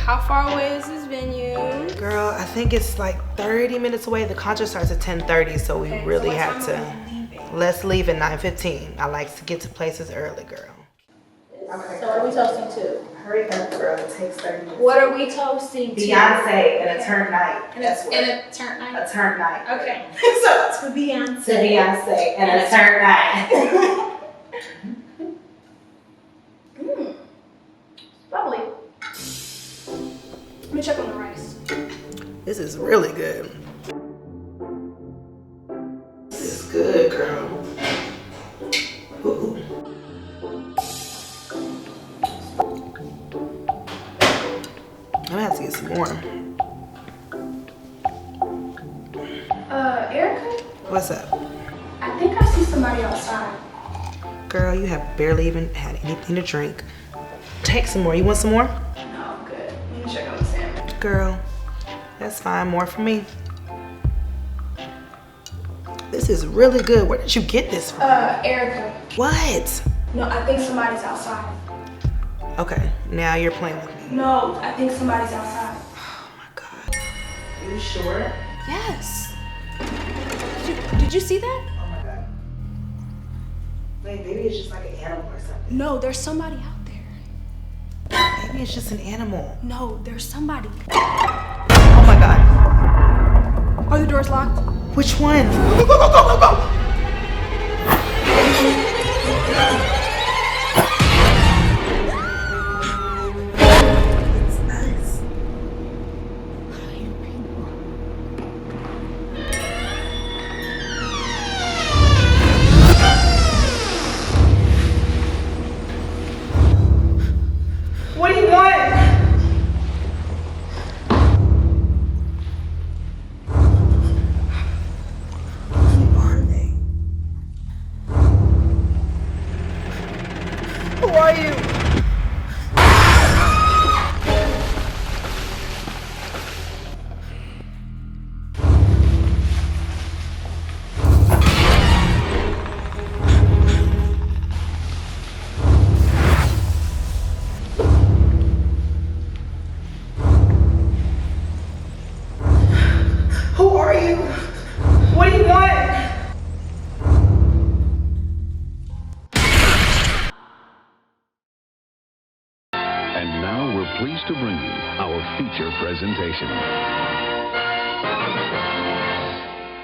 How far away is this venue? Girl, I think it's like 30 minutes away. The concert starts at 10:30, so we really have to. Let's leave at 9:15. I like to get to places early, girl. Okay. So what are we toasting to? Hurry up, girl. It takes 30 minutes. What are we toasting to? Beyonce and a turn night. That's what. And a turn night? A turn night. Okay. So to Beyonce. To Beyonce and a turn night. Lovely. Let me check on the rice. This is really good. This is good, girl. Ooh. I'm gonna have to get some more. Erica? What's up? I think I see somebody outside. Girl, you have barely even had anything to drink. Take some more. You want some more? No, I'm good. Let me check on the sandwich. Girl, that's fine. More for me. This is really good. Where did you get this from? Erica. What? No, I think somebody's outside. Okay, now you're playing with me. No, I think somebody's outside. Oh my God. Are you sure? Yes. Did you see that? Oh my God. Wait, maybe it's just like an animal or something. No, there's somebody out there. Maybe it's just an animal. No, there's somebody. Oh my God. Are the doors locked? Which one? Go, go, go, go, go, go. It's us. What do you want? Who are you? Who are you? What do you want? And now we're pleased to bring you our feature presentation.